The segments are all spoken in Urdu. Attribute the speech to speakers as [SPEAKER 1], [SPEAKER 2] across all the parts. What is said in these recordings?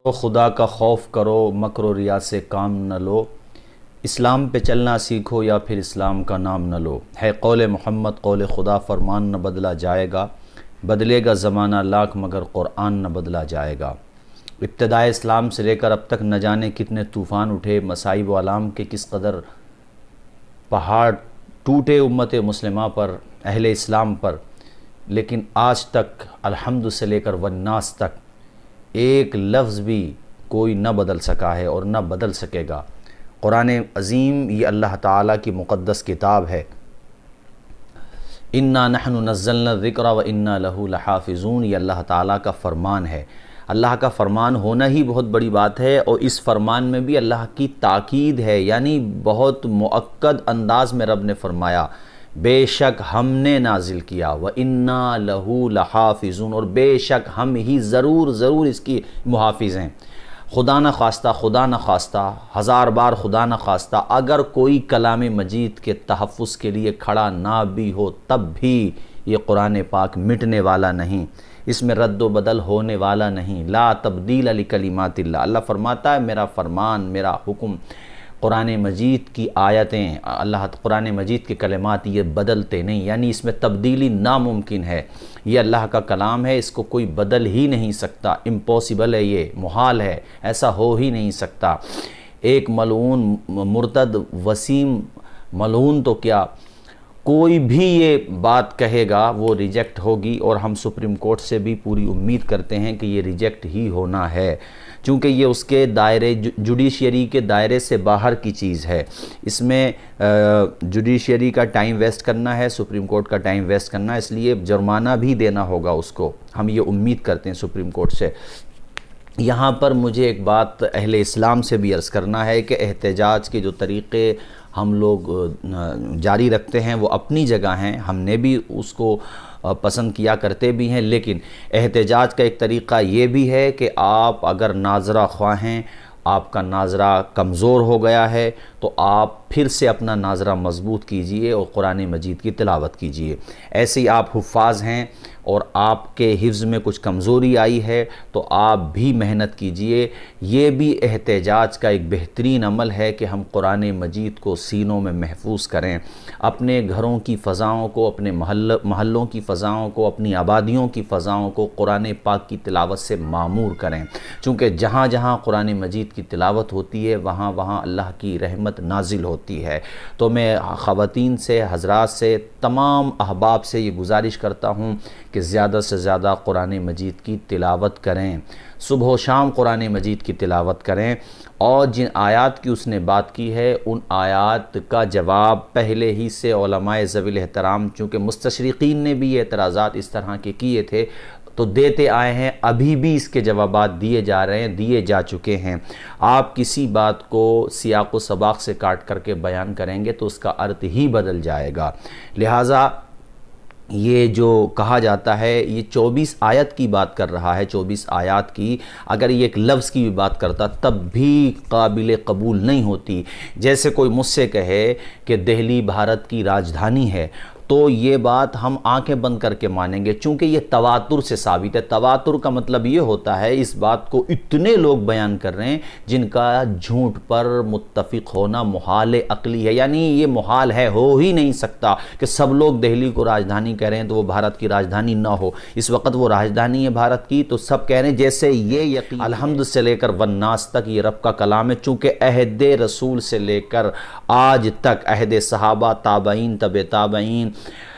[SPEAKER 1] تو خدا کا خوف کرو، مکر و ریا سے کام نہ لو، اسلام پہ چلنا سیکھو یا پھر اسلام کا نام نہ لو۔ ہے قول محمد قول خدا، فرمان نہ بدلا جائے گا، بدلے گا زمانہ لاکھ مگر قرآن نہ بدلا جائے گا۔ ابتدائے اسلام سے لے کر اب تک نہ جانے کتنے طوفان اٹھے، مصائب و آلام کے کس قدر پہاڑ ٹوٹے امت مسلمہ پر، اہل اسلام پر، لیکن آج تک الحمد سے لے کر والناس تک ایک لفظ بھی کوئی نہ بدل سکا ہے اور نہ بدل سکے گا۔ قرآن عظیم یہ اللہ تعالیٰ کی مقدس کتاب ہے۔ اِنَّا نَحْنُ نَزَّلْنَا الذِّكْرَ وَإِنَّا لَهُ لَحَافِظُونَ، یہ اللہ تعالیٰ کا فرمان ہے۔ اللہ کا فرمان ہونا ہی بہت بڑی بات ہے، اور اس فرمان میں بھی اللہ کی تاکید ہے، یعنی بہت مؤکد انداز میں رب نے فرمایا بے شک ہم نے نازل کیا، وَإِنَّا لَهُ لَحَافِظُونَ، اور بے شک ہم ہی ضرور اس کی محافظ ہیں۔ خدا نہ خواستہ ہزار بار خدا نہ خواستہ اگر کوئی کلام مجید کے تحفظ کے لیے کھڑا نہ بھی ہو، تب بھی یہ قرآن پاک مٹنے والا نہیں، اس میں رد و بدل ہونے والا نہیں۔ لا تبدیل لکلمات اللہ، اللہ فرماتا ہے میرا فرمان، میرا حکم، قرآن مجید کی آیتیں، قرآن مجید کے کلمات یہ بدلتے نہیں، یعنی اس میں تبدیلی ناممکن ہے۔ یہ اللہ کا کلام ہے، اس کو کوئی بدل ہی نہیں سکتا، امپوسیبل ہے، یہ محال ہے، ایسا ہو ہی نہیں سکتا۔ ایک ملعون مرتد وسیم ملعون تو کیا، کوئی بھی یہ بات کہے گا وہ ریجیکٹ ہوگی، اور ہم سپریم کورٹ سے بھی پوری امید کرتے ہیں کہ یہ ریجیکٹ ہی ہونا ہے، چونکہ یہ اس کے دائرے جوڈیشری کے دائرے سے باہر کی چیز ہے۔ اس میں جوڈیشری کا ٹائم ویسٹ کرنا ہے، سپریم کورٹ کا ٹائم ویسٹ کرنا ہے، اس لیے جرمانہ بھی دینا ہوگا اس کو، ہم یہ امید کرتے ہیں سپریم کورٹ سے۔ یہاں پر مجھے ایک بات اہل اسلام سے بھی عرض کرنا ہے کہ احتجاج کے جو طریقے ہم لوگ جاری رکھتے ہیں وہ اپنی جگہ ہیں، ہم نے بھی اس کو پسند کیا کرتے بھی ہیں، لیکن احتجاج کا ایک طریقہ یہ بھی ہے کہ آپ اگر ناظرہ خواہ ہیں، آپ کا ناظرہ کمزور ہو گیا ہے تو آپ پھر سے اپنا ناظرہ مضبوط کیجئے اور قرآن مجید کی تلاوت کیجئے۔ ایسے ہی آپ حفاظ ہیں اور آپ کے حفظ میں کچھ کمزوری آئی ہے تو آپ بھی محنت کیجئے۔ یہ بھی احتجاج کا ایک بہترین عمل ہے کہ ہم قرآن مجید کو سینوں میں محفوظ کریں، اپنے گھروں کی فضاؤں کو، اپنے محلوں کی فضاؤں کو، اپنی آبادیوں کی فضاؤں کو قرآن پاک کی تلاوت سے معمور کریں، چونکہ جہاں جہاں قرآن مجید کی تلاوت ہوتی ہے وہاں وہاں اللہ کی رحمت نازل ہوتی ہے۔ تو میں خواتین سے، حضرات سے، تمام احباب سے یہ گزارش کرتا ہوں کہ زیادہ سے زیادہ قرآن مجید کی تلاوت کریں، صبح و شام قرآن مجید کی تلاوت کریں، اور جن آیات کی اس نے بات کی ہے ان آیات کا جواب پہلے ہی سے علماء ذوی الاحترام، چونکہ مستشرقین نے بھی یہ اعتراضات اس طرح کے کیے تھے تو دیتے آئے ہیں، ابھی بھی اس کے جوابات دیے جا رہے ہیں، دیے جا چکے ہیں۔ آپ کسی بات کو سیاق و سباق سے کاٹ کر کے بیان کریں گے تو اس کا ارتھ ہی بدل جائے گا، لہٰذا یہ جو کہا جاتا ہے یہ 24 آیت کی بات کر رہا ہے، 24 آیات کی، اگر یہ ایک لفظ کی بھی بات کرتا تب بھی قابل قبول نہیں ہوتی۔ جیسے کوئی مجھ سے کہے کہ دہلی بھارت کی راجدھانی ہے تو یہ بات ہم آنکھیں بند کر کے مانیں گے، چونکہ یہ تواتر سے ثابت ہے۔ تواتر کا مطلب یہ ہوتا ہے اس بات کو اتنے لوگ بیان کر رہے ہیں جن کا جھوٹ پر متفق ہونا محال عقلی ہے، یعنی یہ محال ہے، ہو ہی نہیں سکتا کہ سب لوگ دہلی کو راجدھانی کہہ رہے ہیں تو وہ بھارت کی راجدھانی نہ ہو۔ اس وقت وہ راجدھانی ہے بھارت کی تو سب کہہ رہے ہیں، جیسے یہ یقین الحمد سے لے کر والناس تک یہ رب کا کلام ہے، چونکہ عہد رسول سے لے کر آج تک، عہد صحابہ، تابعین، تبع تابعین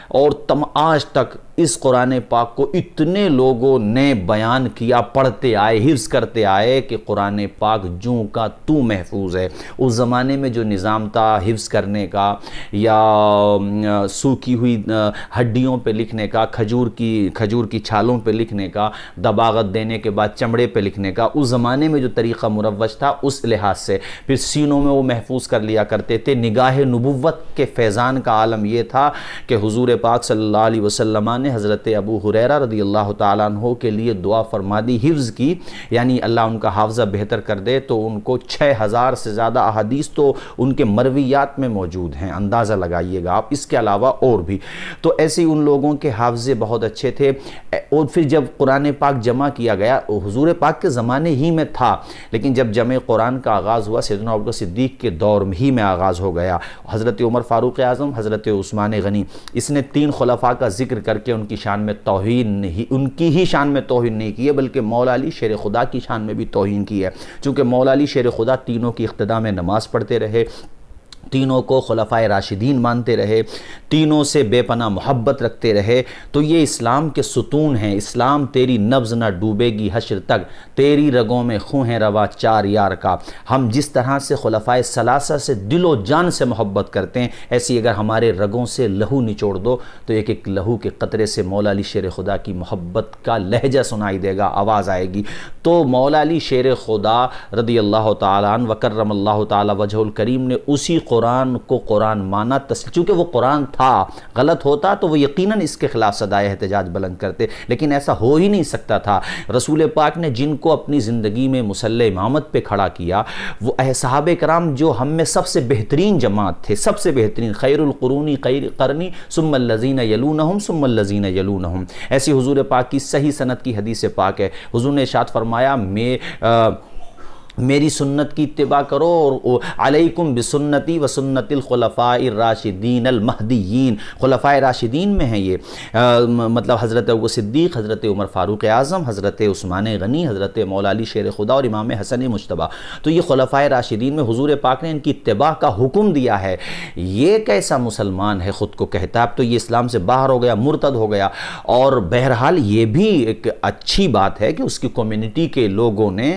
[SPEAKER 1] اور آج تک اس قرآن پاک کو اتنے لوگوں نے بیان کیا، پڑھتے آئے، حفظ کرتے آئے کہ قرآن پاک جوں کا توں محفوظ ہے۔ اس زمانے میں جو نظام تھا حفظ کرنے کا یا سوکھی ہوئی ہڈیوں پہ لکھنے کا، کھجور کی چھالوں پہ لکھنے کا، دباغت دینے کے بعد چمڑے پہ لکھنے کا، اس زمانے میں جو طریقہ مروج تھا اس لحاظ سے پھر سینوں میں وہ محفوظ کر لیا کرتے تھے۔ نگاہ نبوت کے فیضان کا عالم یہ تھا کہ حضور پاک صلی اللہ علیہ وسلم نے نے حضرت ابو ہریرہ رضی اللہ تعالیٰ عنہ کے لیے دعا فرما دی، حفظ کی، یعنی اللہ ان کا حافظہ بہتر کر دے، تو ان کو 6000 سے زیادہ احادیث تو ان کے مرویات میں موجود ہیں، اندازہ لگائیے گا آپ، اس کے علاوہ اور بھی۔ تو ایسے ان لوگوں کے حافظے بہت اچھے تھے۔ اور پھر جب قرآن پاک جمع کیا گیا، حضور پاک کے زمانے ہی میں تھا، لیکن جب جمع قرآن کا آغاز ہوا سیدنا ابوبکر صدیق کے دور ہی میں آغاز ہو گیا۔ حضرت عمر فاروق اعظم، حضرت عثمان غنی، اس نے 3 خلفاء کا ذکر کر کے ان کی شان میں توہین نہیں، ان کی ہی شان میں توہین نہیں کی ہے، بلکہ مولا علی شیر خدا کی شان میں بھی توہین کی ہے، چونکہ مولا علی شیر خدا تینوں کی اقتداء میں نماز پڑھتے رہے، تینوں کو خلفائے راشدین مانتے رہے، تینوں سے بے پناہ محبت رکھتے رہے۔ تو یہ اسلام کے ستون ہیں۔ اسلام تیری نبض نہ ڈوبے گی حشر تک، تیری رگوں میں خون ہے رواں 4 یار کا۔ ہم جس طرح سے خلفائے ثلاثہ سے دل و جان سے محبت کرتے ہیں، ایسی اگر ہمارے رگوں سے لہو نچوڑ دو تو ایک ایک لہو کے قطرے سے مولا علی شیر خدا کی محبت کا لہجہ سنائی دے گا، آواز آئے گی۔ تو مولا علی شیر خدا رضی اللہ تعالیٰ عنہ وکرم اللہ تعالیٰ وجہ الکریم نے اسی قرآن کو قرآن مانا، چونکہ وہ قرآن تھا، غلط ہوتا تو وہ یقیناً اس کے خلاف صدائے احتجاج بلند کرتے، لیکن ایسا ہو ہی نہیں سکتا تھا۔ رسول پاک نے جن کو اپنی زندگی میں مصلی امامت پہ کھڑا کیا، وہ صحابہ کرام جو ہم میں سب سے بہترین جماعت تھے، سب سے بہترین، خیر القرون قرنی ثم الذین یلونہم ثم الذین یلونہم، ایسی حضور پاک کی صحیح سند کی حدیث پاک ہے۔ حضور نے ارشاد فرمایا، میری سنت کی اتباع کرو، اور علیکم بسنتی و سنت الخلفاء الراشدین المہدیین، خلفاء راشدین میں ہیں یہ، مطلب حضرت ابو صدیق، حضرت عمر فاروق اعظم، حضرت عثمان غنی، حضرت مولا علی شیر خدا اور امام حسن مجتبی۔ تو یہ خلفاء راشدین میں حضور پاک نے ان کی اتباع کا حکم دیا ہے۔ یہ کیسا مسلمان ہے خود کو کہتا ہے، اب تو یہ اسلام سے باہر ہو گیا، مرتد ہو گیا۔ اور بہرحال یہ بھی ایک اچھی بات ہے کہ اس کی کمیونٹی کے لوگوں نے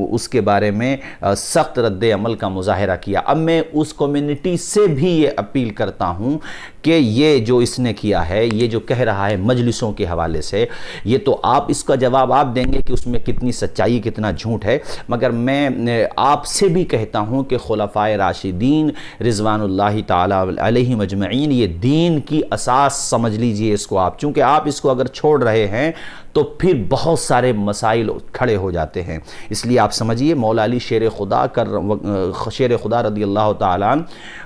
[SPEAKER 1] اس کے بارے میں سخت رد عمل کا مظاہرہ کیا۔ اب میں اس کمیونٹی سے بھی یہ اپیل کرتا ہوں کہ یہ جو اس نے کیا ہے، یہ جو کہہ رہا ہے مجلسوں کے حوالے سے، یہ تو آپ اس کا جواب آپ دیں گے کہ اس میں کتنی سچائی کتنا جھوٹ ہے، مگر میں آپ سے بھی کہتا ہوں کہ خلفائے راشدین رضوان اللہ تعالی علیہم اجمعین یہ دین کی اساس سمجھ لیجئے اس کو آپ، چونکہ آپ اس کو اگر چھوڑ رہے ہیں تو پھر بہت سارے مسائل کھڑے ہو جاتے ہیں۔ اس لیے آپ سمجھیے، مولا علی شیر خدا رضی اللہ تعالیٰ عنہ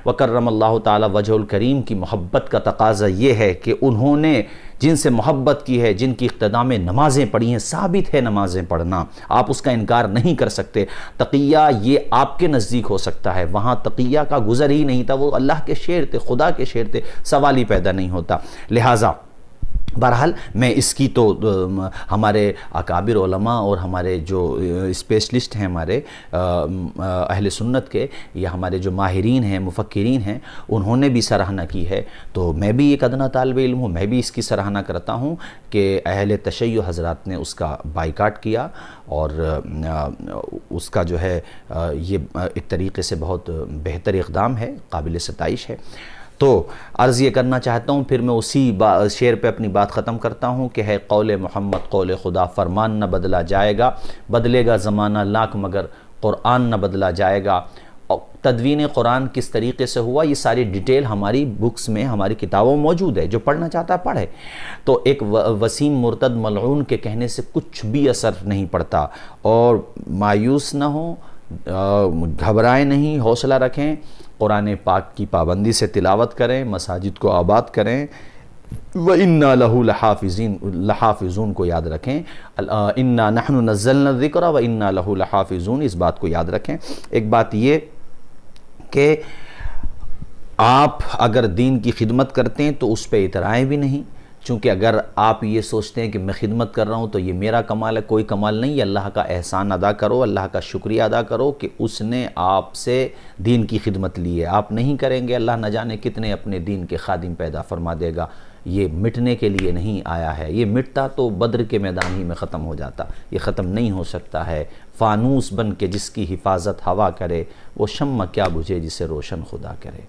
[SPEAKER 1] وکرم اللہ تعالیٰ وجہ الکریم کی محبت کا تقاضا یہ ہے کہ انہوں نے جن سے محبت کی ہے، جن کی اقتداء میں نمازیں پڑھی ہیں، ثابت ہے نمازیں پڑھنا، آپ اس کا انکار نہیں کر سکتے۔ تقیہ یہ آپ کے نزدیک ہو سکتا ہے، وہاں تقیہ کا گزر ہی نہیں تھا، وہ اللہ کے شعر تھے، خدا کے شعر تھے، سوال ہی پیدا نہیں ہوتا۔ لہٰذا بہرحال میں اس کی تو ہمارے اکابر علماء اور ہمارے جو اسپیشلسٹ ہیں، ہمارے اہل سنت کے یا ہمارے جو ماہرین ہیں، مفکرین ہیں، انہوں نے بھی سراہنا کی ہے۔ تو میں بھی ایک ادنا طالب علم ہوں، میں بھی اس کی سراہنا کرتا ہوں کہ اہل تشیع حضرات نے اس کا بائیکاٹ کیا، اور اس کا جو ہے یہ ایک طریقے سے بہت بہتر اقدام ہے، قابل ستائش ہے۔ تو عرض یہ کرنا چاہتا ہوں، پھر میں اسی شعر پہ اپنی بات ختم کرتا ہوں کہ ہے قول محمد قول خدا، فرمان نہ بدلا جائے گا، بدلے گا زمانہ لاکھ مگر قرآن نہ بدلا جائے گا۔ تدوین قرآن کس طریقے سے ہوا، یہ ساری ڈیٹیل ہماری بکس میں، ہماری کتابوں میں موجود ہے، جو پڑھنا چاہتا ہے پڑھے۔ تو ایک وسیم مرتد ملعون کے کہنے سے کچھ بھی اثر نہیں پڑتا، اور مایوس نہ ہوں، گھبرائیں نہیں، حوصلہ رکھیں، قرآن پاک کی پابندی سے تلاوت کریں، مساجد کو آباد کریں، وَإِنَّا لَهُ لَحَافِظُونَ کو یاد رکھیں، إِنَّا نَحْنُ نَزَّلْنَا الذِّكْرَ وَإِنَّا لَهُ لَحَافِظُونَ، اس بات کو یاد رکھیں۔ ایک بات یہ کہ آپ اگر دین کی خدمت کرتے ہیں تو اس پہ اترائیں بھی نہیں، چونکہ اگر آپ یہ سوچتے ہیں کہ میں خدمت کر رہا ہوں تو یہ میرا کمال ہے، کوئی کمال نہیں، یہ اللہ کا احسان ادا کرو، اللہ کا شکریہ ادا کرو کہ اس نے آپ سے دین کی خدمت لی ہے۔ آپ نہیں کریں گے، اللہ نہ جانے کتنے اپنے دین کے خادم پیدا فرما دے گا۔ یہ مٹنے کے لیے نہیں آیا ہے، یہ مٹتا تو بدر کے میدان ہی میں ختم ہو جاتا، یہ ختم نہیں ہو سکتا ہے۔ فانوس بن کے جس کی حفاظت ہوا کرے، وہ شمع کیا بجھے جسے روشن خدا کرے۔